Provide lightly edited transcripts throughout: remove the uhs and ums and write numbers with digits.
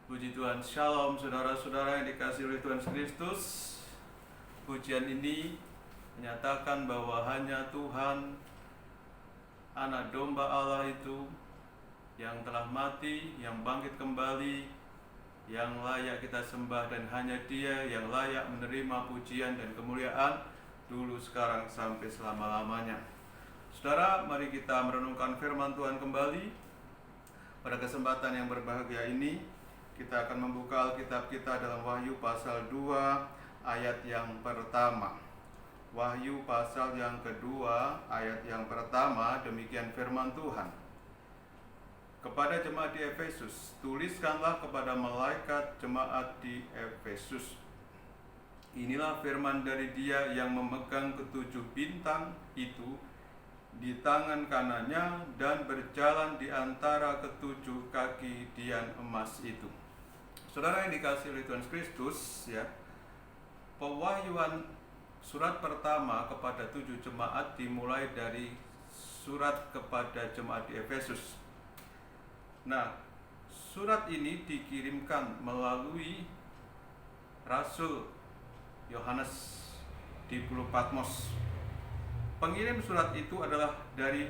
Puji Tuhan, Shalom saudara-saudara yang dikasihi oleh Tuhan Kristus. Pujian ini menyatakan bahwa hanya Tuhan, Anak Domba Allah itu yang telah mati, yang bangkit kembali, yang layak kita sembah, dan hanya Dia yang layak menerima pujian dan kemuliaan dulu, sekarang, sampai selama-lamanya. Saudara, mari kita merenungkan firman Tuhan kembali. Pada kesempatan yang berbahagia ini, kita akan membuka Alkitab kita dalam Wahyu pasal 2 ayat yang pertama. Wahyu pasal yang kedua ayat yang pertama, demikian firman Tuhan. Kepada jemaat di Efesus, tuliskanlah kepada malaikat jemaat di Efesus. Inilah firman dari Dia yang memegang ketujuh bintang itu di tangan kanannya dan berjalan di antara ketujuh kaki dian emas itu. Saudara yang dikasihi oleh Tuhan Kristus, ya, pewahyuan surat pertama kepada 7 jemaat dimulai dari surat kepada jemaat di Efesus. Nah, surat ini dikirimkan melalui Rasul Yohanes di Pulau Patmos. Pengirim surat itu adalah dari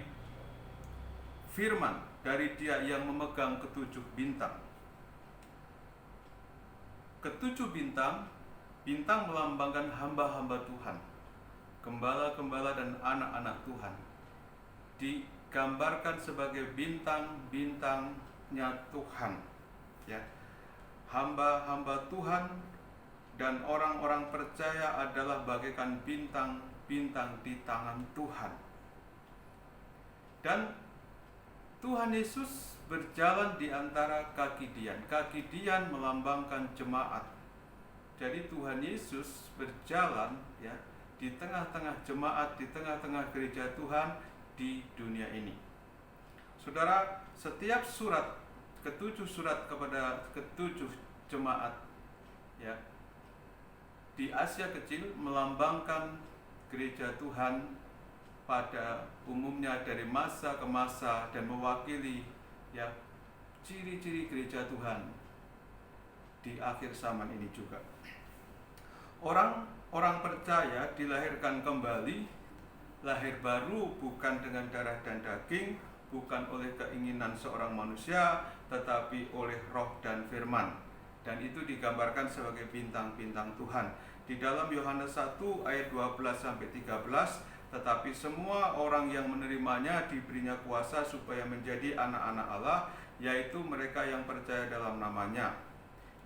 firman dari Dia yang memegang ketujuh bintang. Ketujuh bintang melambangkan hamba-hamba Tuhan, gembala-gembala dan anak-anak Tuhan. Digambarkan sebagai bintang-bintangnya Tuhan, ya. Hamba-hamba Tuhan dan orang-orang percaya adalah bagaikan bintang-bintang di tangan Tuhan. Dan Tuhan Yesus berjalan di antara kaki dian. Kaki dian melambangkan jemaat. Jadi Tuhan Yesus berjalan, ya, di tengah-tengah jemaat, di tengah-tengah gereja Tuhan di dunia ini. Saudara, setiap surat, ketujuh surat kepada ketujuh jemaat, ya, di Asia Kecil melambangkan gereja Tuhan pada umumnya dari masa ke masa dan mewakili, ya, ciri-ciri gereja Tuhan di akhir zaman ini juga. Orang percaya dilahirkan kembali, lahir baru bukan dengan darah dan daging, bukan oleh keinginan seorang manusia, tetapi oleh roh dan firman. Dan itu digambarkan sebagai bintang-bintang Tuhan. Di dalam Yohanes 1 ayat 12-13, tetapi semua orang yang menerimanya diberinya kuasa supaya menjadi anak-anak Allah, yaitu mereka yang percaya dalam namanya.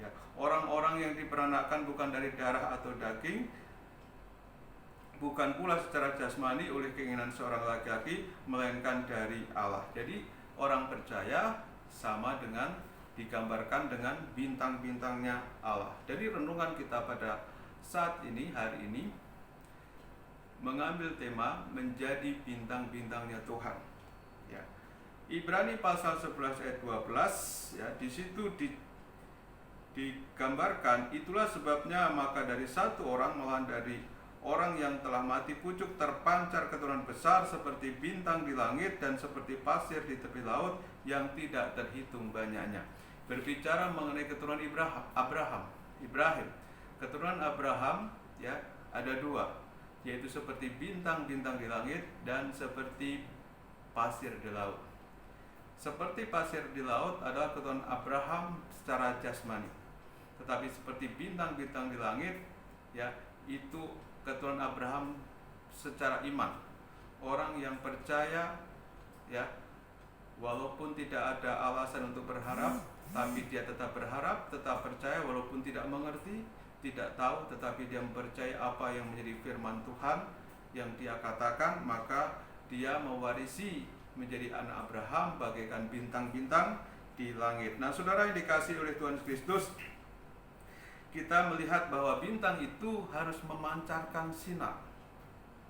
Ya, orang-orang yang diperanakkan bukan dari darah atau daging, bukan pula secara jasmani oleh keinginan seorang laki-laki, melainkan dari Allah. Jadi orang percaya sama dengan digambarkan dengan bintang-bintangnya Allah. Jadi renungan kita pada saat ini, hari ini, mengambil tema menjadi bintang-bintangnya Tuhan. Ya. Ibrani pasal 11 ayat 12, ya, di situ digambarkan, itulah sebabnya maka dari satu orang, malahan dari orang yang telah mati pucuk, terpancar keturunan besar seperti bintang di langit dan seperti pasir di tepi laut yang tidak terhitung banyaknya. Berbicara mengenai keturunan Ibrahim. Keturunan Abraham, ya, ada dua, yaitu seperti bintang-bintang di langit dan seperti pasir di laut. Seperti pasir di laut adalah keturunan Abraham secara jasmani, tetapi seperti bintang-bintang di langit, ya, itu keturunan Abraham secara iman. Orang yang percaya, ya, walaupun tidak ada alasan untuk berharap, tapi dia tetap berharap, tetap percaya walaupun tidak mengerti, tidak tahu, tetapi dia mempercayai apa yang menjadi firman Tuhan yang dia katakan, maka dia mewarisi menjadi anak Abraham bagaikan bintang-bintang di langit. Nah, saudara yang dikasihi oleh Tuhan Kristus, kita melihat bahwa bintang itu harus memancarkan sinar,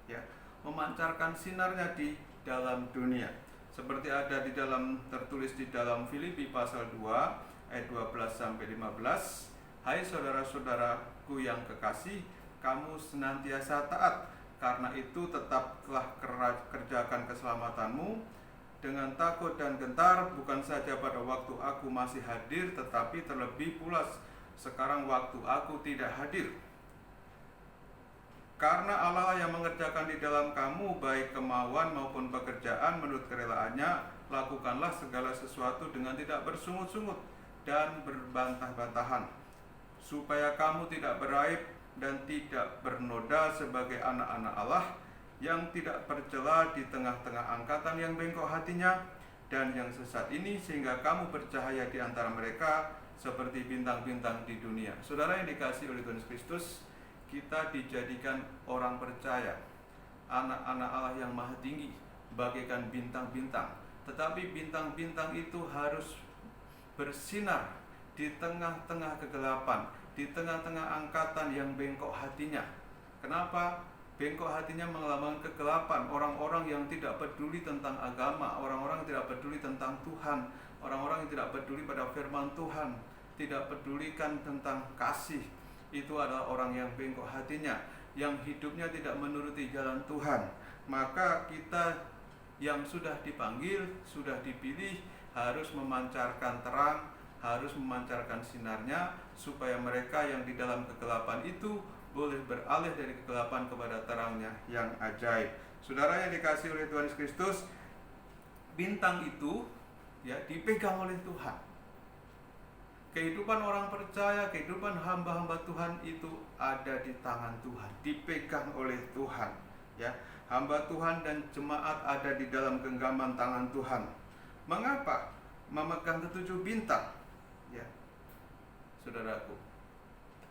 ya, memancarkan sinarnya di dalam dunia. Seperti ada di dalam, tertulis di dalam Filipi pasal 2 ayat 12 sampai 15. Hai saudara-saudaraku yang kekasih, kamu senantiasa taat, karena itu tetaplah kerjakan keselamatanmu dengan takut dan gentar, bukan saja pada waktu aku masih hadir, tetapi terlebih pula sekarang waktu aku tidak hadir. Karena Allah yang mengerjakan di dalam kamu baik kemauan maupun pekerjaan menurut kerelaannya, lakukanlah segala sesuatu dengan tidak bersungut-sungut dan berbantah-bantahan, supaya kamu tidak beraib dan tidak bernoda sebagai anak-anak Allah yang tidak tercela di tengah-tengah angkatan yang bengkok hatinya dan yang sesat ini, sehingga kamu bercahaya di antara mereka seperti bintang-bintang di dunia. Saudara yang dikasihi oleh Tuhan Kristus, kita dijadikan orang percaya, anak-anak Allah yang maha tinggi, bagaikan bintang-bintang. Tetapi bintang-bintang itu harus bersinar di tengah-tengah kegelapan, di tengah-tengah angkatan yang bengkok hatinya. Kenapa? Bengkok hatinya mengalami kegelapan, orang-orang yang tidak peduli tentang agama, orang-orang yang tidak peduli tentang Tuhan, orang-orang yang tidak peduli pada firman Tuhan, tidak pedulikan tentang kasih. Itu adalah orang yang bengkok hatinya, yang hidupnya tidak menuruti jalan Tuhan. Maka kita yang sudah dipanggil, sudah dipilih, harus memancarkan terang, harus memancarkan sinarnya, supaya mereka yang di dalam kegelapan itu boleh beralih dari kegelapan kepada terangnya yang ajaib. Saudara yang dikasihi oleh Tuhan Kristus, bintang itu, ya, dipegang oleh Tuhan. Kehidupan orang percaya, kehidupan hamba-hamba Tuhan itu ada di tangan Tuhan, dipegang oleh Tuhan, ya. Hamba Tuhan dan jemaat ada di dalam genggaman tangan Tuhan. Mengapa memegang ketujuh bintang? Ya, saudaraku,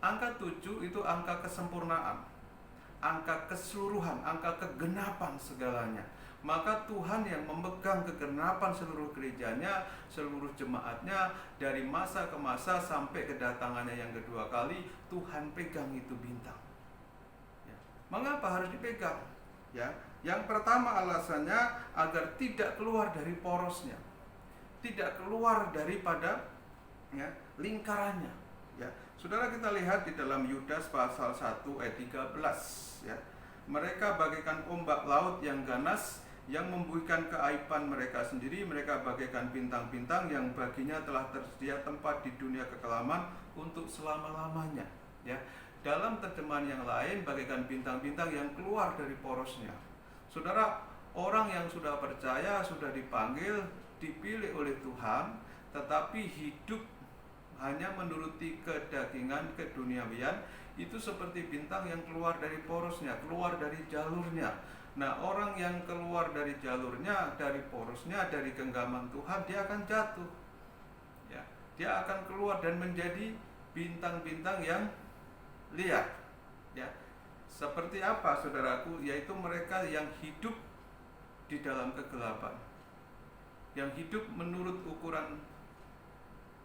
angka 7 itu angka kesempurnaan, angka keseluruhan, angka kegenapan segalanya. Maka Tuhan yang memegang kegenapan seluruh gerejanya, seluruh jemaatnya, dari masa ke masa sampai kedatangannya yang kedua kali, Tuhan pegang itu bintang, ya. Mengapa harus dipegang? Ya, yang pertama alasannya agar tidak keluar dari porosnya, tidak keluar daripada, ya, lingkarannya, ya. Saudara, kita lihat di dalam Yudas pasal 1 ayat 13, ya. Mereka bagaikan ombak laut yang ganas, yang membuihkan keaiban mereka sendiri. Mereka bagaikan bintang-bintang yang baginya telah tersedia tempat di dunia kekelaman untuk selama-lamanya, ya. Dalam terjemahan yang lain, bagaikan bintang-bintang yang keluar dari porosnya. Saudara, orang yang sudah percaya, sudah dipanggil, dipilih oleh Tuhan, tetapi hidup hanya menuruti kedagingan, keduniawian, itu seperti bintang yang keluar dari porosnya, keluar dari jalurnya. Nah, orang yang keluar dari jalurnya, dari porosnya, dari genggaman Tuhan, dia akan jatuh, ya. Dia akan keluar dan menjadi bintang-bintang yang liar, ya. Seperti apa saudaraku? Yaitu mereka yang hidup di dalam kegelapan, yang hidup menurut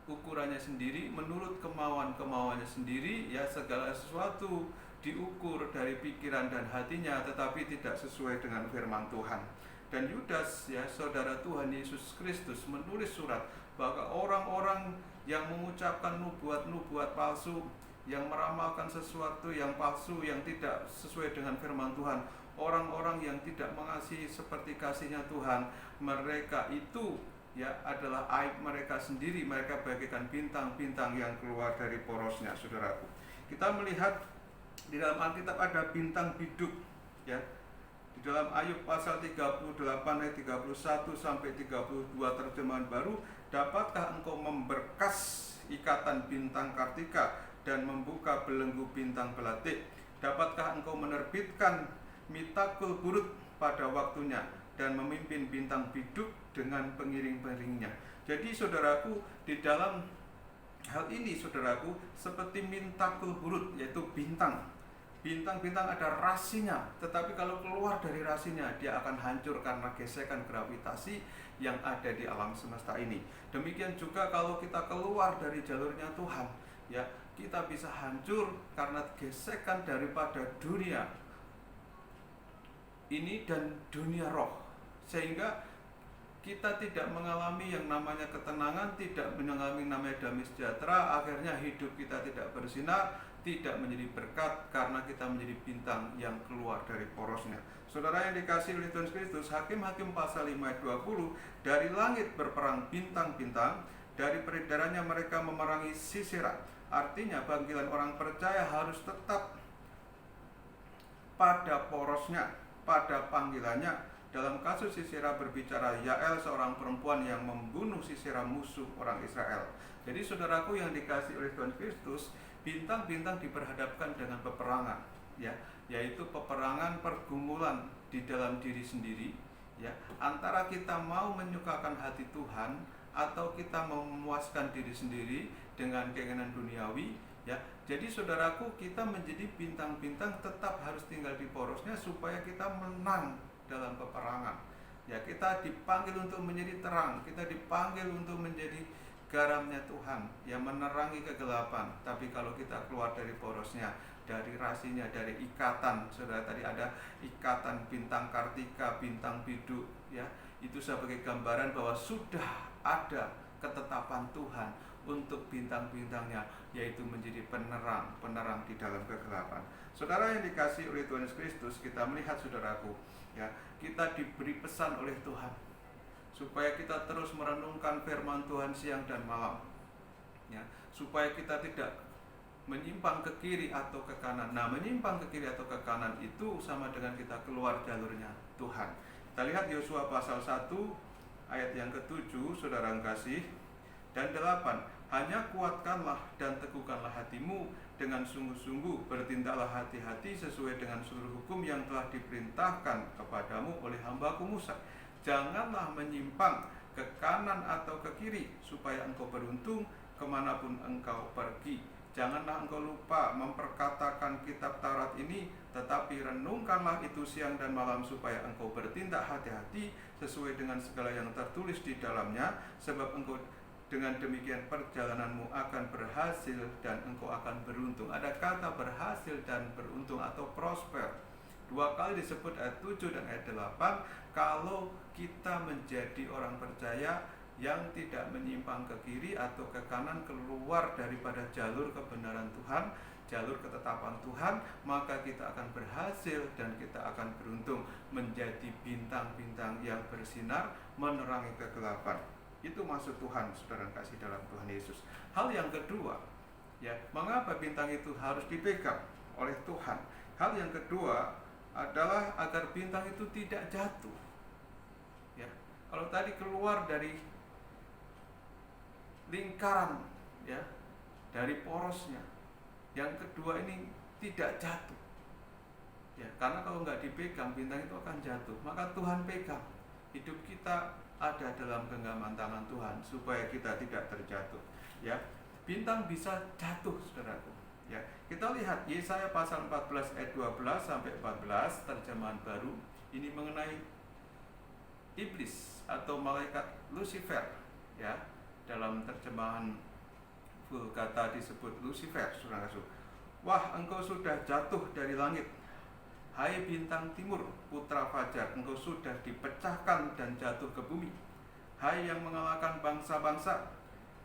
ukurannya sendiri, menurut kemauannya sendiri, ya, segala sesuatu diukur dari pikiran dan hatinya, tetapi tidak sesuai dengan firman Tuhan. Dan Yudas, ya, saudara Tuhan Yesus Kristus, menulis surat bahwa orang-orang yang mengucapkan nubuat-nubuat palsu, yang meramalkan sesuatu yang palsu, yang tidak sesuai dengan firman Tuhan, orang-orang yang tidak mengasihi seperti kasihnya Tuhan, mereka itu, ya, adalah aib mereka sendiri. Mereka bagaikan bintang-bintang yang keluar dari porosnya, saudaraku. Kita melihat di dalam Alkitab ada bintang biduk, ya. Di dalam Ayub pasal 38 ayat 31 sampai 32 terjemahan baru, dapatkah engkau memberkas ikatan bintang kartika dan membuka belenggu bintang pelatik? Dapatkah engkau menerbitkan mitakul burut pada waktunya dan memimpin bintang biduk dengan pengiring-pengiringnya? Jadi saudaraku, di dalam hal ini saudaraku seperti mintakul burut, yaitu bintang. Bintang-bintang ada rasinya, tetapi kalau keluar dari rasinya dia akan hancur karena gesekan gravitasi yang ada di alam semesta ini. Demikian juga kalau kita keluar dari jalurnya Tuhan, ya, kita bisa hancur karena gesekan daripada dunia ini dan dunia roh, sehingga kita tidak mengalami yang namanya ketenangan, tidak mengalami namanya damai sejahtera. Akhirnya hidup kita tidak bersinar, tidak menjadi berkat, karena kita menjadi bintang yang keluar dari porosnya. Saudara yang dikasihi oleh Tuhan Kristus, Hakim-Hakim pasal 5 ayat 20, dari langit berperang bintang-bintang, dari peredarannya mereka memerangi Sisera. Artinya panggilan orang percaya harus tetap pada porosnya, pada panggilannya. Dalam kasus Sisera berbicara Yael, seorang perempuan yang membunuh Sisera, musuh orang Israel. Jadi saudaraku yang dikasihi oleh Tuhan Kristus, bintang-bintang diperhadapkan dengan peperangan, ya, yaitu peperangan pergumulan di dalam diri sendiri, ya, antara kita mau menyukakan hati Tuhan atau kita memuaskan diri sendiri dengan keinginan duniawi, ya. Jadi saudaraku, kita menjadi bintang-bintang tetap harus tinggal di porosnya supaya kita menang dalam peperangan. Ya, kita dipanggil untuk menjadi terang, kita dipanggil untuk menjadi garamnya Tuhan yang menerangi kegelapan. Tapi kalau kita keluar dari porosnya, dari rasinya, dari ikatan, saudara, tadi ada ikatan bintang kartika, bintang biduk, ya, itu sebagai gambaran bahwa sudah ada ketetapan Tuhan untuk bintang-bintangnya, yaitu menjadi penerang di dalam kegelapan. Saudara yang dikasihi oleh Tuhan Yesus Kristus, kita melihat saudaraku, ya, kita diberi pesan oleh Tuhan supaya kita terus merenungkan firman Tuhan siang dan malam, ya, supaya kita tidak menyimpang ke kiri atau ke kanan. Nah, menyimpang ke kiri atau ke kanan itu sama dengan kita keluar jalurnya Tuhan. Kita lihat Yosua pasal 1 ayat yang ke-7, saudara yang kasih, dan 8. Hanya kuatkanlah dan teguhkanlah hatimu dengan sungguh-sungguh, bertindaklah hati-hati sesuai dengan seluruh hukum yang telah diperintahkan kepadamu oleh hambaku Musa. Janganlah menyimpang ke kanan atau ke kiri, supaya engkau beruntung kemanapun engkau pergi. Janganlah engkau lupa memperkatakan kitab Taurat ini, tetapi renungkanlah itu siang dan malam, supaya engkau bertindak hati-hati sesuai dengan segala yang tertulis di dalamnya, sebab engkau dengan demikian perjalananmu akan berhasil dan engkau akan beruntung. Ada kata berhasil dan beruntung atau prosper. 2 kali disebut ayat 7 dan ayat 8. Kalau kita menjadi orang percaya yang tidak menyimpang ke kiri atau ke kanan, keluar daripada jalur kebenaran Tuhan, jalur ketetapan Tuhan, maka kita akan berhasil dan kita akan beruntung menjadi bintang-bintang yang bersinar menerangi kegelapan. Itu maksud Tuhan, saudara kasih dalam Tuhan Yesus. Hal yang kedua, ya, mengapa bintang itu harus dipegang oleh Tuhan? Hal yang kedua adalah agar bintang itu tidak jatuh. Ya, kalau tadi keluar dari lingkaran, ya, dari porosnya, yang kedua ini tidak jatuh. Ya, karena kalau nggak dipegang, bintang itu akan jatuh. Maka Tuhan pegang. Hidup kita ada dalam genggaman tangan Tuhan supaya kita tidak terjatuh. Ya, bintang bisa jatuh, saudaraku. Ya, kita lihat Yesaya pasal 14 ayat 12 sampai 14 terjemahan baru. Ini mengenai iblis atau malaikat Lucifer, ya. Dalam terjemahan Vulgata disebut Lucifer, saudara kasih. Wah, engkau sudah jatuh dari langit, hai bintang timur, putra fajar, engkau sudah dipecahkan dan jatuh ke bumi. Hai yang mengalahkan bangsa-bangsa,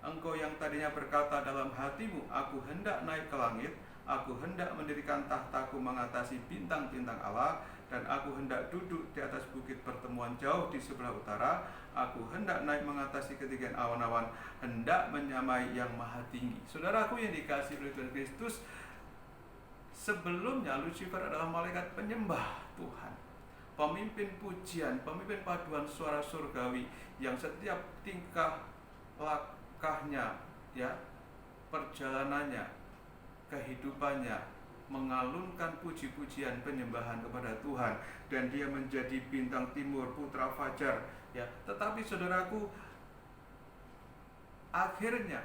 engkau yang tadinya berkata dalam hatimu, aku hendak naik ke langit, aku hendak mendirikan tahtaku mengatasi bintang-bintang Allah, dan aku hendak duduk di atas bukit pertemuan jauh di sebelah utara, aku hendak naik mengatasi ketinggian awan-awan, hendak menyamai yang maha tinggi. Saudaraku yang dikasihi oleh Tuhan Kristus, sebelumnya Lucifer adalah malaikat penyembah Tuhan, pemimpin pujian, pemimpin paduan suara surgawi yang setiap tingkah langkahnya, ya, perjalanannya, kehidupannya mengalunkan puji-pujian penyembahan kepada Tuhan, dan dia menjadi bintang timur, putra fajar, ya. Tetapi saudaraku, akhirnya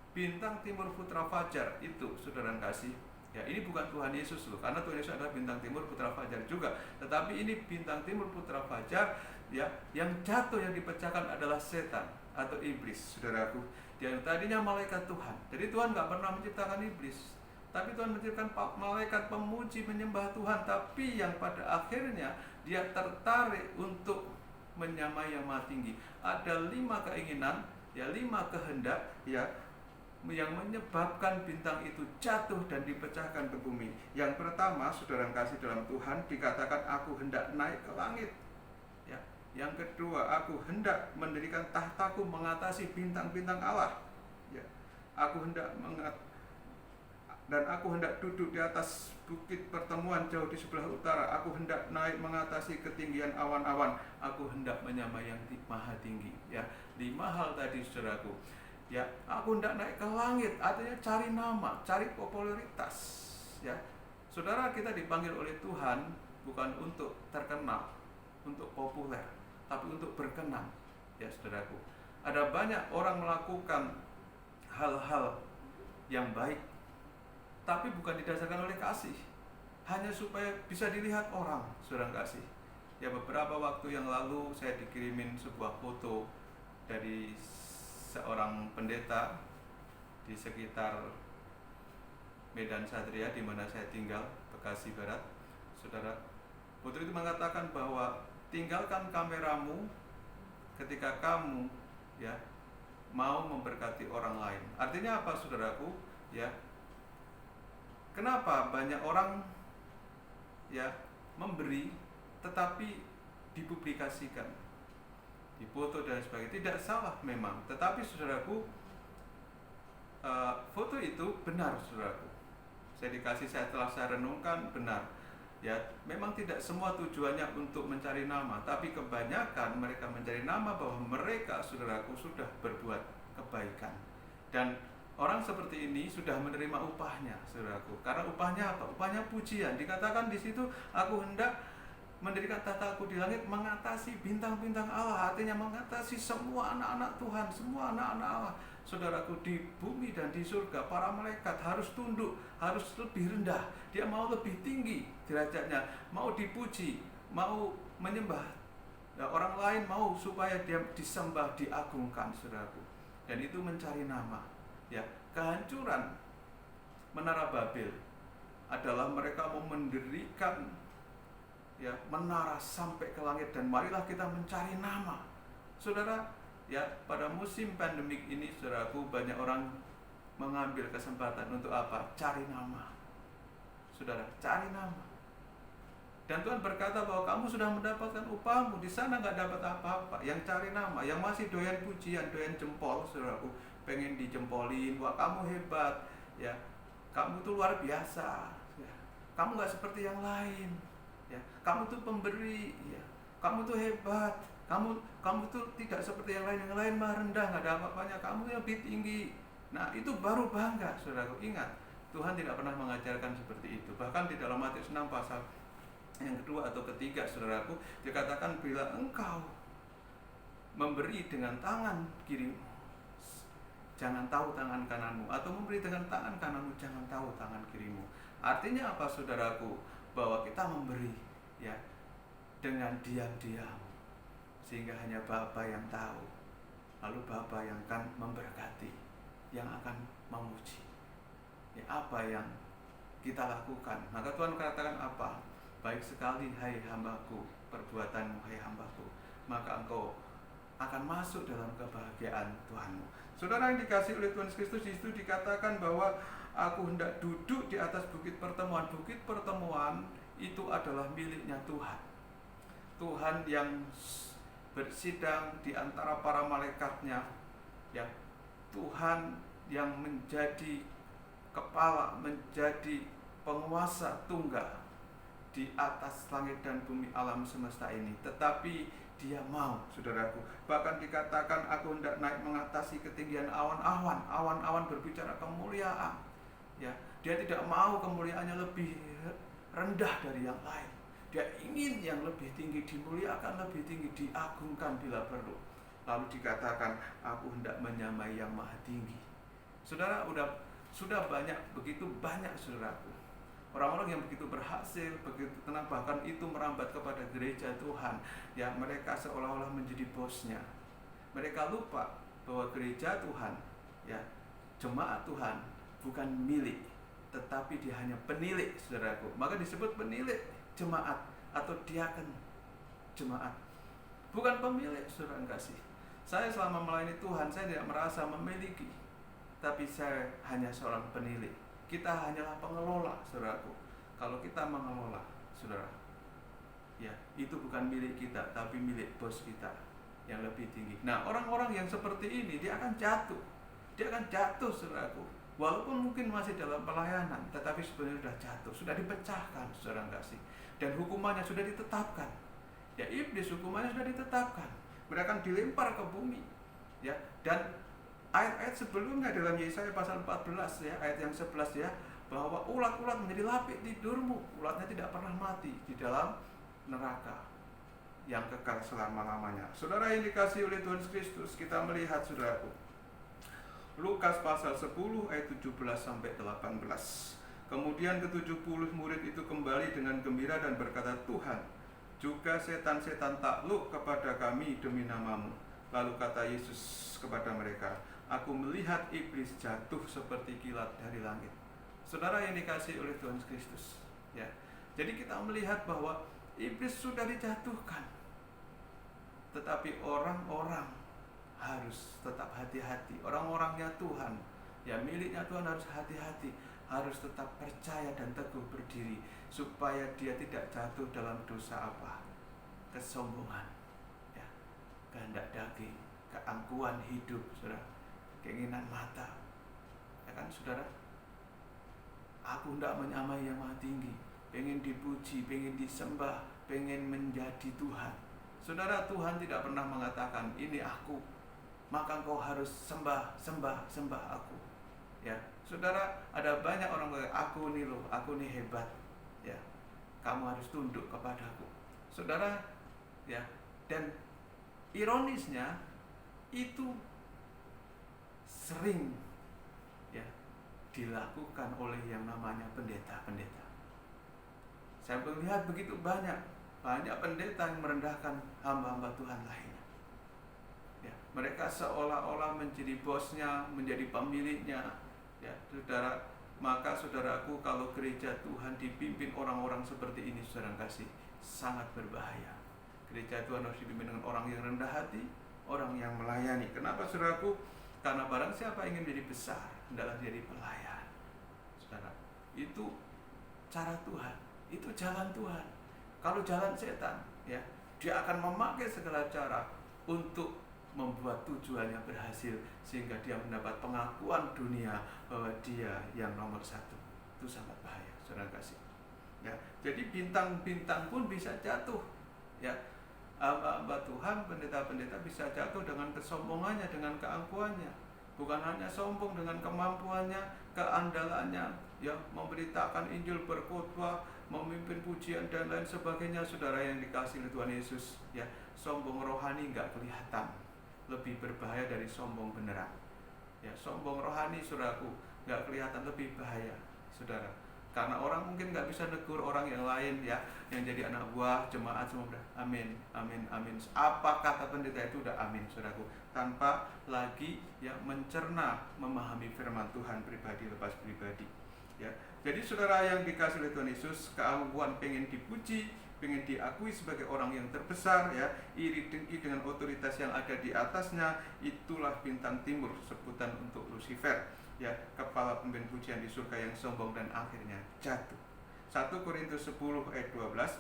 bintang timur putra fajar itu, saudara kasih, ya, ini bukan Tuhan Yesus loh, karena Tuhan Yesus adalah bintang timur putra fajar juga, tetapi ini bintang timur putra fajar, ya, yang jatuh, yang dipecahkan adalah setan atau iblis, saudaraku. Dia tadinya malaikat Tuhan, jadi Tuhan gak pernah menciptakan iblis, tapi Tuhan menciptakan malaikat pemuji menyembah Tuhan, tapi yang pada akhirnya dia tertarik untuk menyamai yang maha tinggi. Ada 5 keinginan, ya, 5 kehendak, ya, yang menyebabkan bintang itu jatuh dan dipecahkan ke bumi. Yang pertama, saudara kasih dalam Tuhan, dikatakan aku hendak naik ke langit, ya. Yang kedua, aku hendak mendirikan tahtaku mengatasi bintang-bintang Allah, ya. Aku hendak dan aku hendak duduk di atas bukit pertemuan jauh di sebelah utara. Aku hendak naik mengatasi ketinggian awan-awan. Aku hendak menyamai yang maha tinggi, ya. 5 hal tadi, saudaraku. Ya, aku hendak naik ke langit, artinya cari nama, cari popularitas, ya. Saudara, kita dipanggil oleh Tuhan bukan untuk terkenal, untuk populer, tapi untuk berkenan, ya, saudaraku. Ada banyak orang melakukan hal-hal yang baik, tapi bukan didasarkan oleh kasih, hanya supaya bisa dilihat orang, saudara kasih. Ya, beberapa waktu yang lalu saya dikirimin sebuah foto dari seorang pendeta di sekitar Medan Satria, di mana saya tinggal, Bekasi Barat, saudara. Foto itu mengatakan bahwa tinggalkan kameramu ketika kamu, ya, mau memberkati orang lain. Artinya apa, saudaraku? Ya, kenapa banyak orang, ya, memberi tetapi dipublikasikan, dipoto dan sebagainya? Tidak salah memang, tetapi saudaraku, foto itu benar, saudaraku. Saya telah renungkan, benar, ya. Memang tidak semua tujuannya untuk mencari nama, tapi kebanyakan mereka mencari nama bahwa mereka, saudaraku, sudah berbuat kebaikan, dan orang seperti ini sudah menerima upahnya, saudaraku. Karena upahnya apa? Upahnya pujian. Dikatakan di situ, aku hendak mendirikan tahtaku di langit mengatasi bintang-bintang Allah, artinya mengatasi semua anak-anak Tuhan, semua anak-anak Allah. Saudaraku, di bumi dan di surga, para malaikat harus tunduk, harus lebih rendah. Dia mau lebih tinggi derajatnya, mau dipuji, mau menyembah, ya, orang lain mau supaya dia disembah, diagungkan, saudaraku. Dan itu mencari nama, ya. Kehancuran Menara Babel adalah mereka mau mendirikan, ya, menara sampai ke langit, dan marilah kita mencari nama, saudara. Ya, pada musim pandemik ini, saudaraku, banyak orang mengambil kesempatan untuk apa? Cari nama, saudara, cari nama. Dan Tuhan berkata bahwa kamu sudah mendapatkan upahmu, di sana nggak dapat apa-apa. Yang cari nama, yang masih doyan pujian, doyan jempol, saudaraku, pengen dijempolin, wah kamu hebat, ya, kamu tuh luar biasa, ya, kamu nggak seperti yang lain, ya, kamu tuh pemberi, ya, kamu tuh hebat, kamu tuh tidak seperti yang lain mah rendah, nggak ada apa-apanya, kamu yang lebih tinggi. Nah, itu baru bangga, saudaraku. Ingat, Tuhan tidak pernah mengajarkan seperti itu. Bahkan di dalam Matius 6 pasal yang kedua atau ketiga, saudaraku, dikatakan bila engkau memberi dengan tangan kirimu, jangan tahu tangan kananmu, atau memberi dengan tangan kananmu, jangan tahu tangan kirimu. Artinya apa, saudaraku? Bahwa kita memberi ya dengan diam-diam, sehingga hanya Bapa yang tahu. Lalu Bapa yang akan memberkati, yang akan memuji ya apa yang kita lakukan. Maka Tuhan katakan apa? Baik sekali hai hambaku, perbuatanmu hai hambaku, maka engkau akan masuk dalam kebahagiaan Tuhanmu. Saudara yang dikasihi oleh Tuhan Kristus, di situ dikatakan bahwa aku hendak duduk di atas bukit pertemuan. Bukit pertemuan itu adalah miliknya Tuhan. Tuhan yang bersidang di antara para malaikatnya, ya, Tuhan yang menjadi kepala, menjadi penguasa tunggal di atas langit dan bumi, alam semesta ini. Tetapi Dia mau, saudaraku. Bahkan dikatakan aku hendak naik mengatasi ketinggian awan-awan. Awan-awan berbicara kemuliaan. Ya, Dia tidak mau kemuliaannya lebih rendah dari yang lain. Dia ingin yang lebih tinggi, dimuliakan lebih tinggi, diagungkan bila perlu. Lalu dikatakan aku hendak menyamai yang maha tinggi. Saudara, sudah banyak, begitu banyak saudaraku, orang-orang yang begitu berhasil, begitu tenang, bahkan itu merambat kepada gereja Tuhan. Ya, mereka seolah-olah menjadi bosnya. Mereka lupa bahwa gereja Tuhan, ya, jemaat Tuhan bukan milik, tetapi dia hanya penilik, saudaraku. Maka disebut penilik jemaat atau diaken jemaat, bukan pemilik. Saudara kasih, saya selama melayani Tuhan, saya tidak merasa memiliki, tapi saya hanya seorang penilik. Kita hanyalah pengelola, saudaraku. Kalau kita mengelola, saudara, ya, itu bukan milik kita, tapi milik bos kita yang lebih tinggi. Nah, orang-orang yang seperti ini, dia akan jatuh. Dia akan jatuh, saudaraku. Walaupun mungkin masih dalam pelayanan, tetapi sebenarnya sudah jatuh, sudah dipecahkan, saudara kasih. Dan hukumannya sudah ditetapkan. Ya, iblis hukumannya sudah ditetapkan. Mereka akan dilempar ke bumi. Ya, dan ayat-ayat sebelumnya dalam Yesaya pasal 14 ya, ayat yang 11 ya, bahwa ulat-ulat menjadi lapik tidurmu, ulatnya tidak pernah mati di dalam neraka yang kekal selama-lamanya. Saudara yang dikasihi oleh Tuhan Kristus, kita melihat saudaraku, Lukas pasal 10 ayat 17 sampai 18. Kemudian ke-70 murid itu kembali dengan gembira dan berkata, Tuhan, juga setan-setan takluk kepada kami demi namamu. Lalu kata Yesus kepada mereka, aku melihat iblis jatuh seperti kilat dari langit. Saudara yang dikasihi oleh Tuhan Kristus, ya. Jadi kita melihat bahwa iblis sudah dijatuhkan. Tetapi orang-orang harus tetap hati-hati. Orang-orangnya Tuhan, ya, miliknya Tuhan harus hati-hati, harus tetap percaya dan teguh berdiri, supaya dia tidak jatuh dalam dosa apa? Kesombongan, ya, kehendak daging, keangkuhan hidup, saudara, keinginan mata, ya kan, saudara. Aku hendak menyamai yang maha tinggi, pengen dipuji, pengen disembah, pengen menjadi Tuhan. Saudara, Tuhan tidak pernah mengatakan ini aku, maka engkau harus sembah aku. Ya, saudara, ada banyak orang berkata, aku nih loh, aku nih hebat, ya, kamu harus tunduk kepadaku. Saudara, ya, dan ironisnya itu sering, ya, dilakukan oleh yang namanya pendeta-pendeta. Saya melihat begitu banyak pendeta yang merendahkan hamba-hamba Tuhan lainnya. Ya, mereka seolah-olah menjadi bosnya, menjadi pemiliknya. Ya, saudara, maka saudaraku, kalau gereja Tuhan dipimpin orang-orang seperti ini, saudara kasih, sangat berbahaya. Gereja Tuhan harus dipimpin dengan orang yang rendah hati, orang yang melayani. Kenapa, saudaraku? Karena barang siapa ingin menjadi besar, hendaklah jadi pelayan. Saudara, itu cara Tuhan, itu jalan Tuhan. Kalau jalan setan, ya, dia akan memakai segala cara untuk membuat tujuannya berhasil, sehingga dia mendapat pengakuan dunia bahwa dia yang nomor satu. Itu sangat bahaya, saudara kasih. Ya, jadi bintang-bintang pun bisa jatuh. Ya, hamba Tuhan, pendeta-pendeta bisa jatuh dengan kesombongannya, dengan keangkuhannya. Bukan hanya sombong dengan kemampuannya, keandalannya, ya, memberitakan Injil, berkhotbah, memimpin pujian dan lain sebagainya. Saudara yang dikasihi Tuhan Yesus, ya, sombong rohani nggak kelihatan, lebih berbahaya dari sombong beneran. Ya, sombong rohani saudaraku nggak kelihatan, lebih bahaya saudara, karena orang mungkin nggak bisa negur orang yang lain ya, yang jadi anak buah jemaat semua udah amin amin amin, apa kata pendeta itu udah amin saudaraku, tanpa lagi ya mencerna memahami firman Tuhan pribadi lepas pribadi ya. Jadi saudara yang dikasih oleh Tuhan Yesus, keangkuhan pengen dipuji, pengen diakui sebagai orang yang terbesar ya, iri dengki dengan otoritas yang ada di atasnya, itulah bintang timur, sebutan untuk Lucifer ya, kepala pemimpin pujian di surga yang sombong dan akhirnya jatuh. 1 Korintus 10 ayat 12,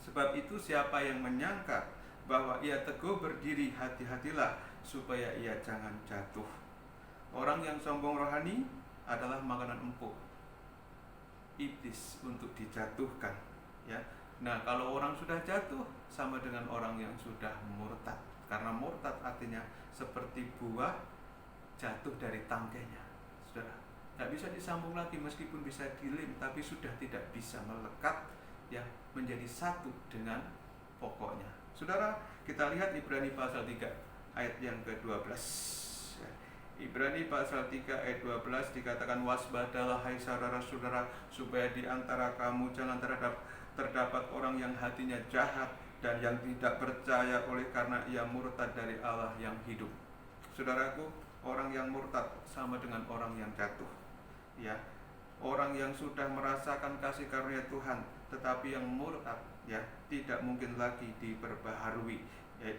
sebab itu siapa yang menyangka bahwa ia teguh berdiri, hati-hatilah supaya ia jangan jatuh. Orang yang sombong rohani adalah makanan empuk iblis untuk dijatuhkan ya. Nah, kalau orang sudah jatuh sama dengan orang yang sudah murtad, karena murtad artinya seperti buah jatuh dari tangkainya saudara, nggak bisa disambung lagi, meskipun bisa dilem tapi sudah tidak bisa melekat ya, menjadi satu dengan pokoknya. Saudara, kita lihat Ibrani pasal 3 ayat yang ke-12 ya. Ibrani pasal 3 ayat 12 dikatakan, waspadalah hai saudara-saudara, supaya di antara kamu jangan terdapat orang yang hatinya jahat dan yang tidak percaya oleh karena ia murtad dari Allah yang hidup. Saudaraku, orang yang murtad sama dengan orang yang jatuh ya. Orang yang sudah merasakan kasih karunia Tuhan tetapi yang murtad ya, tidak mungkin lagi diperbaharui ya,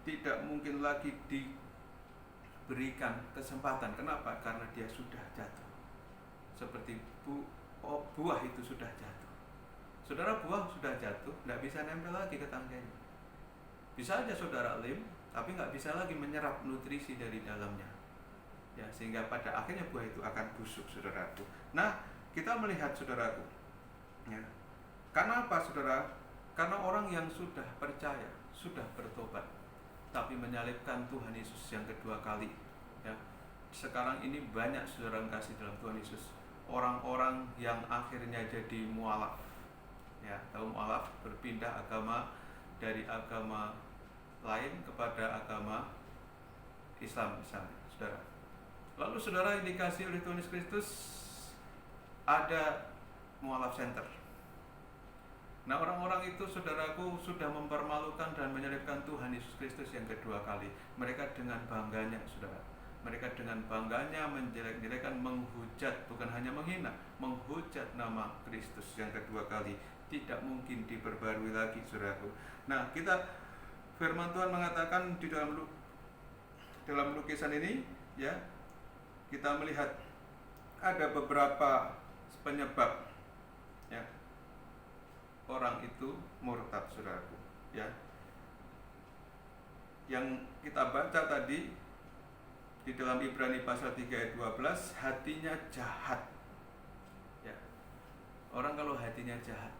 tidak mungkin lagi diberikan kesempatan. Kenapa? Karena dia sudah jatuh. Seperti buah itu sudah jatuh. Saudara, buah sudah jatuh, tidak bisa nempel lagi ke tangkainya. Bisa aja saudara lem, tapi nggak bisa lagi menyerap nutrisi dari dalamnya ya, sehingga pada akhirnya buah itu akan busuk saudaraku. Nah, kita melihat saudaraku ya, karena apa saudara? Karena orang yang sudah percaya, sudah bertobat, tapi menyalibkan Tuhan Yesus yang kedua kali ya. Sekarang ini banyak saudara yang kasih dalam Tuhan Yesus, orang-orang yang akhirnya jadi mualaf ya. Tahu mualaf? Berpindah agama dari agama lain kepada agama Islam misalnya saudara. Lalu saudara yang dikasih oleh Tuhan Yesus Kristus, ada mualaf center. Nah, orang-orang itu saudaraku sudah mempermalukan dan menyalibkan Tuhan Yesus Kristus yang kedua kali. Mereka dengan bangganya saudara, mereka dengan bangganya menjelek-jelekan, menghujat, bukan hanya menghina, menghujat nama Kristus yang kedua kali. Tidak mungkin diperbarui lagi saudaraku. Nah, kita firman Tuhan mengatakan di dalam lukisan ini ya, kita melihat ada beberapa penyebab ya orang itu murtad saudaraku ya. Yang kita baca tadi di dalam Ibrani pasal 3 ayat 12, hatinya jahat ya. Orang kalau hatinya jahat,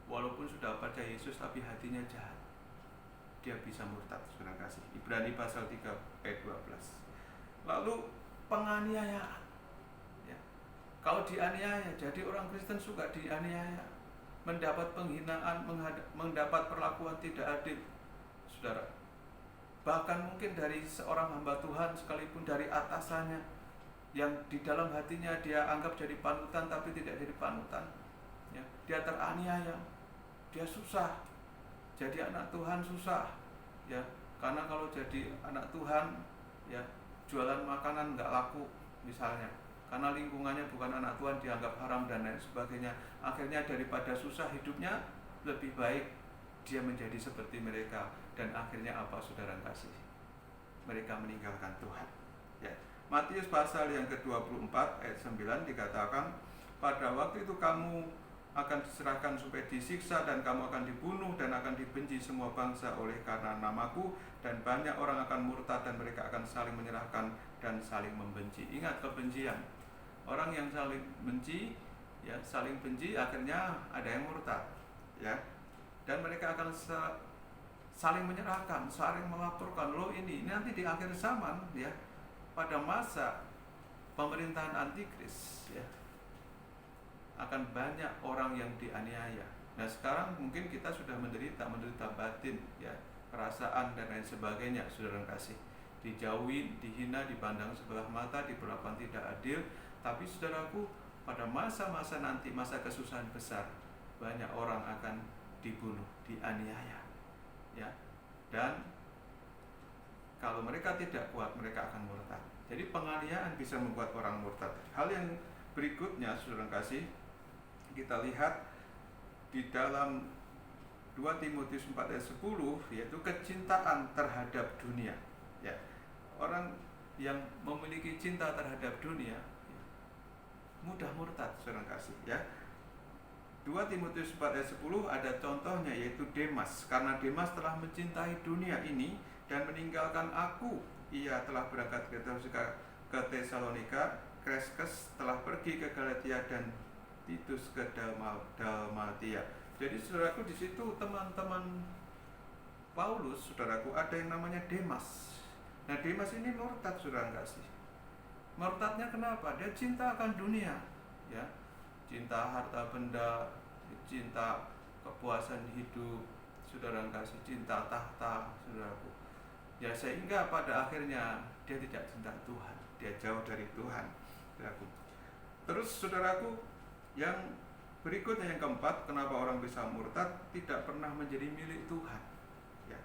walaupun sudah percaya Yesus tapi hatinya jahat, dia bisa murtad saudara kasih. Ibrani pasal 3 ayat 12. Lalu penganiayaan ya. Kalau dianiaya, jadi orang Kristen suka dianiaya, mendapat penghinaan, mendapat perlakuan tidak adil saudara. Bahkan mungkin dari seorang hamba Tuhan sekalipun, dari atasannya yang di dalam hatinya dia anggap jadi panutan tapi tidak jadi panutan ya. Dia teraniaya, dia susah, jadi anak Tuhan susah ya. Karena kalau jadi anak Tuhan ya, jualan makanan nggak laku misalnya, karena lingkungannya bukan anak Tuhan, dianggap haram dan lain sebagainya. Akhirnya daripada susah hidupnya, lebih baik dia menjadi seperti mereka. Dan akhirnya apa saudara kasih? Mereka meninggalkan Tuhan ya. Matius pasal yang ke-24 ayat 9 dikatakan, pada waktu itu kamu akan diserahkan supaya disiksa, dan kamu akan dibunuh dan akan dibenci semua bangsa oleh karena namaku, dan banyak orang akan murtad dan mereka akan saling menyerahkan dan saling membenci. Ingat, kebencian. Orang yang saling benci ya, saling benci, akhirnya ada yang murtad ya. Dan mereka akan saling menyerahkan, saling melaporkan, loh ini nanti di akhir zaman ya, pada masa pemerintahan antikris ya, akan banyak orang yang dianiaya. Nah, sekarang mungkin kita sudah menderita batin ya, perasaan dan lain sebagainya saudara kasih dijauhin, dihina, dipandang sebelah mata, diperlakukan tidak adil. Tapi saudaraku, pada masa-masa nanti, masa kesusahan besar, banyak orang akan dibunuh, dianiaya, ya. Dan kalau mereka tidak kuat, mereka akan murtad. Jadi penganiayaan bisa membuat orang murtad. Hal yang berikutnya, saudara kasih, kita lihat di dalam 2 Timotius 4 ayat 10, yaitu kecintaan terhadap dunia, ya. Orang yang memiliki cinta terhadap dunia, ya, mudah murtad, saudara kasih, ya. 2 Timotius 4 ayat 10 ada contohnya, yaitu Demas. Karena Demas telah mencintai dunia ini dan meninggalkan aku. Ia telah berangkat ke Tesalonika, Kreskes telah pergi ke Galatia, dan Titus ke Dalmatia. Jadi saudaraku, di situ teman-teman Paulus, saudaraku, ada yang namanya Demas. Nah, Demas ini murtad, saudara kasih. Murtadnya kenapa? Dia cinta akan dunia, ya. Cinta harta benda, cinta kepuasan hidup, saudara kasih, cinta tahta, saudaraku. Ya, sehingga pada akhirnya dia tidak cinta Tuhan, dia jauh dari Tuhan, saudaraku. Terus saudaraku, yang berikutnya, yang keempat, kenapa orang bisa murtad? Tidak pernah menjadi milik Tuhan, ya.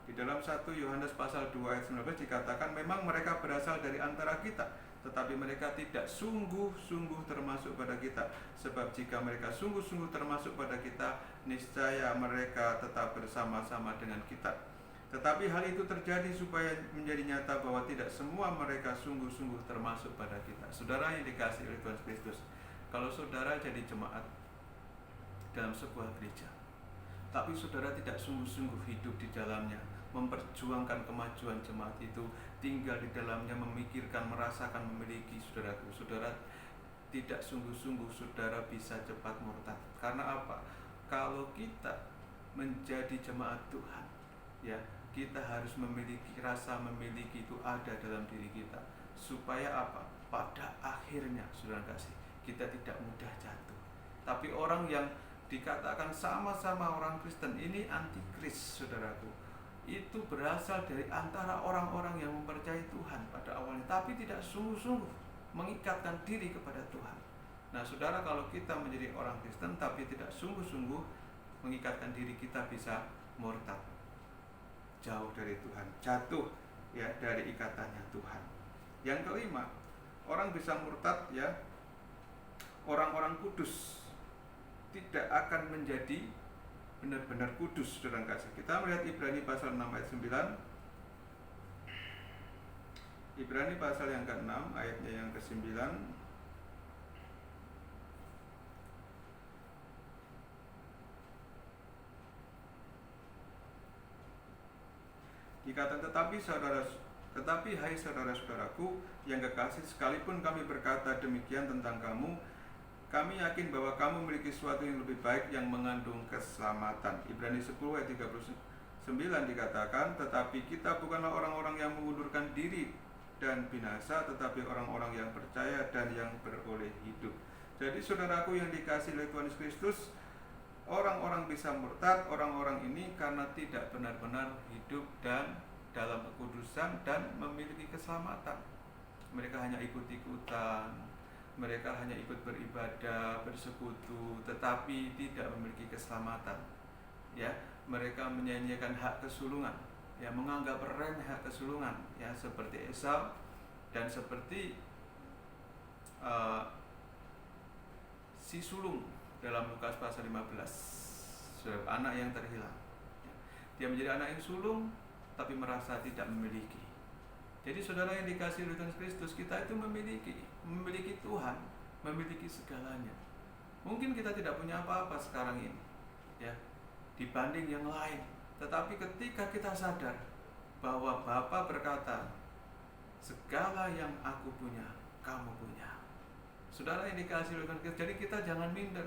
Di dalam 1 Yohanes pasal 2 ayat 19 dikatakan, memang mereka berasal dari antara kita, tetapi mereka tidak sungguh-sungguh termasuk pada kita. Sebab jika mereka sungguh-sungguh termasuk pada kita, niscaya mereka tetap bersama-sama dengan kita. Tetapi hal itu terjadi supaya menjadi nyata bahwa tidak semua mereka sungguh-sungguh termasuk pada kita. Saudara yang dikasihi oleh Tuhan Kristus, kalau saudara jadi jemaat dalam sebuah gereja, tapi saudara tidak sungguh-sungguh hidup di dalamnya, memperjuangkan kemajuan jemaat itu, tinggal di dalamnya, memikirkan, merasakan, memiliki, saudaraku, saudara tidak sungguh-sungguh, saudara bisa cepat murtad. Karena apa? Kalau kita menjadi jemaat Tuhan, ya, kita harus memiliki rasa memiliki itu ada dalam diri kita, supaya apa? Pada akhirnya, saudara kasih, kita tidak mudah jatuh. Tapi orang yang dikatakan sama-sama orang Kristen ini antikris, saudaraku, itu berasal dari antara orang-orang yang mempercayai Tuhan pada awalnya, tapi tidak sungguh-sungguh mengikatkan diri kepada Tuhan. Nah, saudara, kalau kita menjadi orang Kristen tapi tidak sungguh-sungguh mengikatkan diri, kita bisa murtad, jauh dari Tuhan, jatuh, ya, dari ikatannya Tuhan. Yang kelima, orang bisa murtad, ya, orang-orang kudus tidak akan menjadi benar-benar kudus, saudara kasih. Kita melihat Ibrani pasal 6 ayat 9. Ibrani pasal yang ke-6 ayatnya yang ke-9. Dikatakan, tetapi hai saudara-saudaraku yang kekasih, sekalipun kami berkata demikian tentang kamu, kami yakin bahwa kamu memiliki sesuatu yang lebih baik yang mengandung keselamatan. Ibrani 10 ayat 39 dikatakan, tetapi kita bukanlah orang-orang yang mengundurkan diri dan binasa, tetapi orang-orang yang percaya dan yang beroleh hidup. Jadi saudaraku yang dikasihi oleh Tuhan Yesus Kristus, orang-orang bisa murtad, orang-orang ini karena tidak benar-benar hidup dan dalam kekudusan dan memiliki keselamatan. Mereka hanya ikut-ikutan, mereka hanya ikut beribadah, bersekutu, tetapi tidak memiliki keselamatan. Ya, mereka menyanyiakan hak kesulungan, ya, menganggap remeh hak kesulungan, ya, seperti Esau dan seperti si sulung dalam Lukas pasal 15, anak yang terhilang. Dia menjadi anak yang sulung tapi merasa tidak memiliki. Jadi saudara yang dikasihi oleh Tuhan Kristus, kita itu memiliki Tuhan, memiliki segalanya. Mungkin kita tidak punya apa-apa sekarang ini, ya, dibanding yang lain. Tetapi ketika kita sadar bahwa Bapa berkata, segala yang aku punya, kamu punya. Saudara yang dikasihi oleh Tuhan Kristus, jadi kita jangan minder,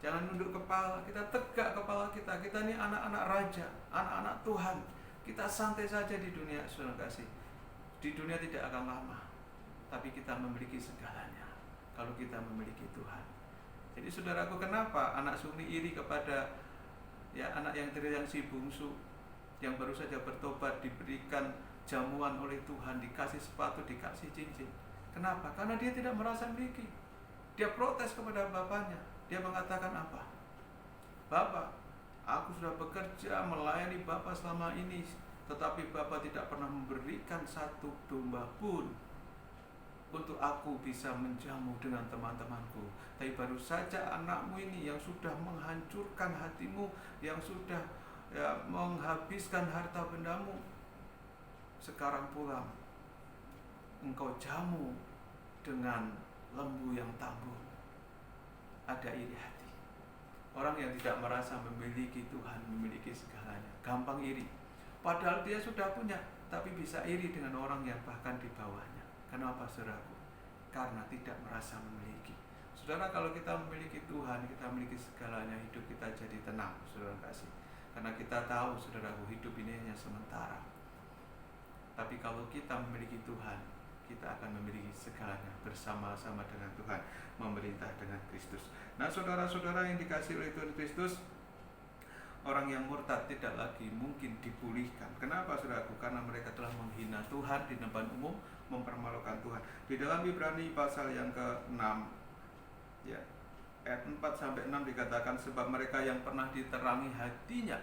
jangan nunduk kepala, kita tegak kepala kita. Kita ini anak-anak raja, anak-anak Tuhan. Kita santai saja di dunia, saudara kasih. Di dunia tidak akan lama, tapi kita memiliki segalanya kalau kita memiliki Tuhan. Jadi saudaraku, kenapa anak Suni iri kepada, ya, anak yang terhilang, si bungsu yang baru saja bertobat, diberikan jamuan oleh Tuhan, dikasih sepatu, dikasih cincin. Kenapa? Karena dia tidak merasa memiliki. Dia protes kepada bapaknya. Dia mengatakan apa? Bapak, aku sudah bekerja melayani Bapak selama ini, tetapi Bapak tidak pernah memberikan satu domba pun untuk aku bisa menjamu dengan teman-temanku. Tapi baru saja anakmu ini yang sudah menghancurkan hatimu, yang sudah menghabiskan harta bendamu, sekarang pulang engkau jamu dengan lembu yang tangguh. Ada iri hati. Orang yang tidak merasa memiliki Tuhan, memiliki segalanya, gampang iri. Padahal dia sudah punya, tapi bisa iri dengan orang yang bahkan di bawahnya. Kenapa, saudaraku? Karena tidak merasa memiliki. Saudara, kalau kita memiliki Tuhan, kita memiliki segalanya, hidup kita jadi tenang, saudara kasih. Karena kita tahu, saudaraku, hidup ini hanya sementara. Tapi kalau kita memiliki Tuhan, kita akan memiliki segalanya bersama-sama dengan Tuhan, memerintah dengan Kristus. Nah, saudara-saudara yang dikasihi oleh Tuhan Kristus, orang yang murtad tidak lagi mungkin dipulihkan. Kenapa, saudaraku? Karena mereka telah menghina Tuhan di depan umum, mempermalukan Tuhan. Di dalam Ibrani pasal yang ke-6, ya, ayat 4-6 dikatakan, sebab mereka yang pernah diterangi hatinya,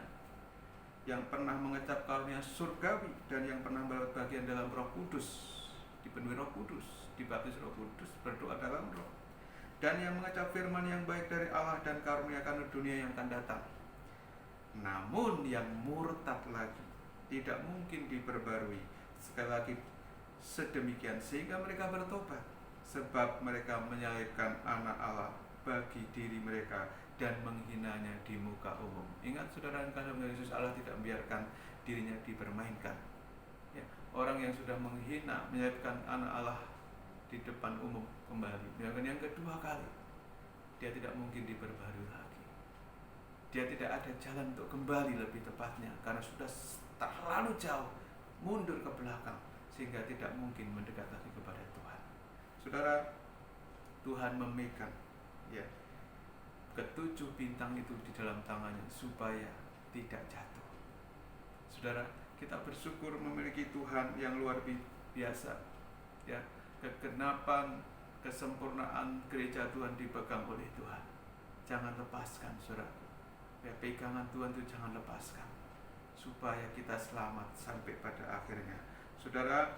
yang pernah mengecap karunia surgawi, dan yang pernah berbagian dalam Roh Kudus, dipenuhi Roh Kudus, dibaptis Roh Kudus, berdoa dalam Roh, dan yang mengecap firman yang baik dari Allah dan karunia akan dunia yang akan datang. Namun yang murtad lagi tidak mungkin diperbarui. Sekali lagi sedemikian sehingga mereka bertobat, sebab mereka menyalibkan anak Allah bagi diri mereka dan menghinanya di muka umum. Ingat, saudara, karena Yesus, Allah tidak membiarkan dirinya dipermainkan. Ya, orang yang sudah menghina, menyalibkan anak Allah di depan umum kembali, bahkan yang kedua kali, dia tidak mungkin diperbarui lagi. Dia tidak ada jalan untuk kembali, lebih tepatnya, karena sudah terlalu jauh mundur ke belakang, sehingga tidak mungkin mendekat lagi kepada Tuhan. Saudara, Tuhan memegang, ya, ketujuh bintang itu di dalam tangannya supaya tidak jatuh. Saudara, kita bersyukur memiliki Tuhan yang luar biasa. Ya, kegenapan, kesempurnaan gereja Tuhan dipegang oleh Tuhan. Jangan lepaskan, saudara. Ya, pegangan Tuhan itu jangan lepaskan, supaya kita selamat sampai pada akhirnya. Saudara,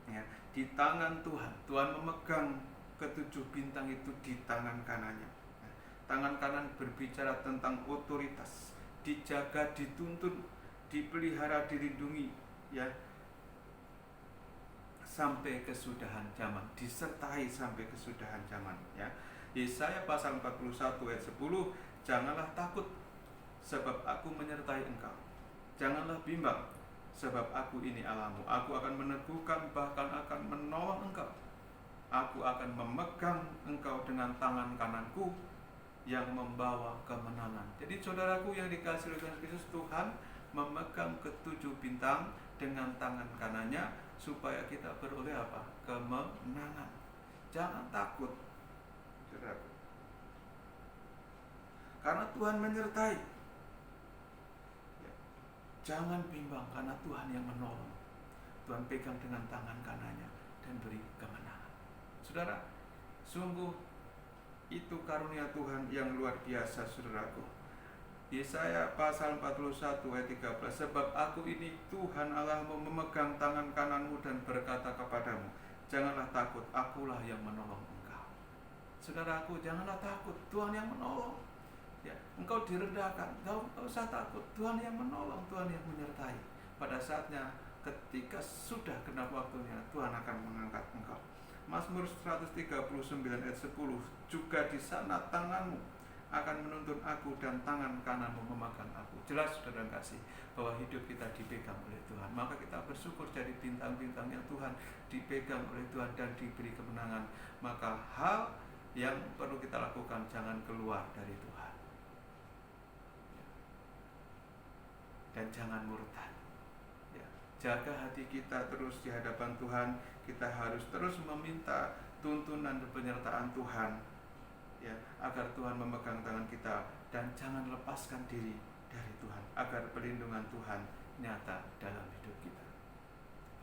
ya, di tangan Tuhan, Tuhan memegang ketujuh bintang itu di tangan kanannya. Tangan kanan berbicara tentang otoritas, dijaga, dituntun, dipelihara, dilindungi, ya, sampai kesudahan zaman, disertai sampai kesudahan zaman, ya. Yesaya pasal 41 ayat 10, janganlah takut, sebab aku menyertai engkau. Janganlah bimbang, sebab aku ini Allahmu. Aku akan meneguhkan, bahkan akan menolong engkau. Aku akan memegang engkau dengan tangan kananku yang membawa kemenangan. Jadi, saudaraku yang dikasihi oleh Tuhan Yesus, Tuhan memegang ketujuh bintang dengan tangan kanannya supaya kita beroleh apa? Kemenangan. Jangan takut, saudaraku, karena Tuhan menyertai. Ya. Jangan bimbang, karena Tuhan yang menolong. Tuhan pegang dengan tangan kanannya dan beri kemenangan. Saudara, sungguh itu karunia Tuhan yang luar biasa, saudaraku. Yesaya pasal 41 ayat 13, sebab aku ini Tuhan Allahmu memegang tangan kananmu dan berkata kepadamu, janganlah takut, akulah yang menolong engkau. Saudaraku, janganlah takut, Tuhan yang menolong. Ya, engkau direndahkan, engkau usah takut, Tuhan yang menolong, Tuhan yang menyertai. Pada saatnya, ketika sudah genap waktunya, Tuhan akan mengangkat engkau. Mazmur 139 ayat 10, juga di sana tanganmu akan menuntun aku dan tangan kananmu memegang aku. Jelas, saudara kasih, bahwa hidup kita dipegang oleh Tuhan. Maka kita bersyukur jadi bintang-bintangnya Tuhan, dipegang oleh Tuhan dan diberi kemenangan. Maka hal yang perlu kita lakukan, jangan keluar dari Tuhan, dan jangan murtad. Ya, jaga hati kita terus di hadapan Tuhan. Kita harus terus meminta tuntunan dan penyertaan Tuhan, ya, agar Tuhan memegang tangan kita, dan jangan lepaskan diri dari Tuhan, agar perlindungan Tuhan nyata dalam hidup kita.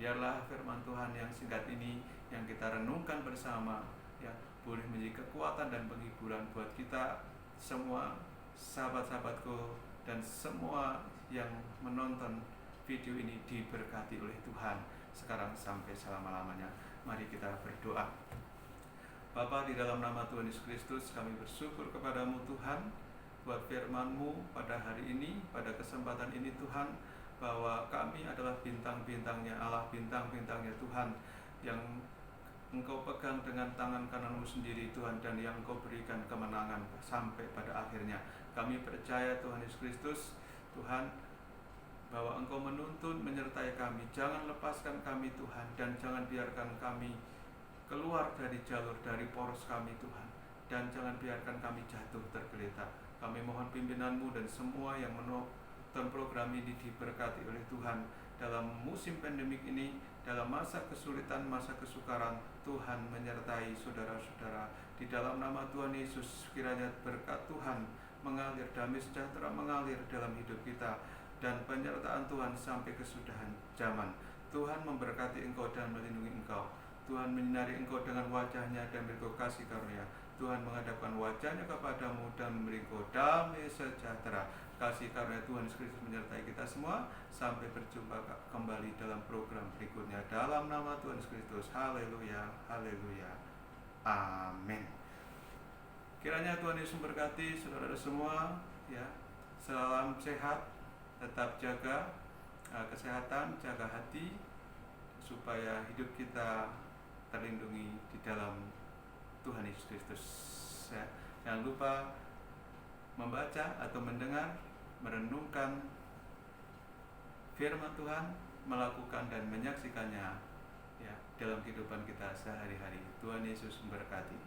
Biarlah firman Tuhan yang singkat ini yang kita renungkan bersama ya boleh menjadi kekuatan dan penghiburan buat kita semua, sahabat-sahabatku, dan semua yang menonton video ini diberkati oleh Tuhan sekarang sampai selama-lamanya. Mari kita berdoa. Bapa, di dalam nama Tuhan Yesus Kristus, kami bersyukur kepadamu Tuhan buat firman-Mu pada hari ini, pada kesempatan ini Tuhan, bahwa kami adalah bintang-bintangnya Allah, bintang-bintangnya Tuhan yang Engkau pegang dengan tangan kanan-Mu sendiri Tuhan, dan yang Engkau berikan kemenangan sampai pada akhirnya. Kami percaya Tuhan Yesus Kristus, Tuhan, bahwa Engkau menuntun menyertai kami. Jangan lepaskan kami Tuhan, dan jangan biarkan kami keluar dari jalur, dari poros kami Tuhan, dan jangan biarkan kami jatuh tergeletak. Kami mohon pimpinan-Mu dan semua yang menonton program ini diberkati oleh Tuhan dalam musim pandemik ini, dalam masa kesulitan, masa kesukaran. Tuhan menyertai saudara-saudara. Di dalam nama Tuhan Yesus, kiranya berkat Tuhan mengalir, damai sejahtera mengalir dalam hidup kita, dan penyertaan Tuhan sampai kesudahan zaman. Tuhan memberkati engkau dan melindungi engkau. Tuhan menyinari engkau dengan wajah-Nya dan beri engkau kasih karunia. Tuhan menghadapkan wajah-Nya kepadamu dan memberi engkau damai sejahtera. Kasih karunia Tuhan Yesus Kristus menyertai kita semua. Sampai berjumpa kembali dalam program berikutnya. Dalam nama Tuhan Yesus Kristus. Haleluya, haleluya, amin. Kiranya Tuhan Yesus memberkati saudara semua ya. Salam sehat, tetap jaga kesehatan, jaga hati, supaya hidup kita terlindungi di dalam Tuhan Yesus Kristus ya. Jangan lupa membaca atau mendengar, merenungkan firman Tuhan, melakukan dan menyaksikannya ya dalam kehidupan kita sehari-hari. Tuhan Yesus memberkati.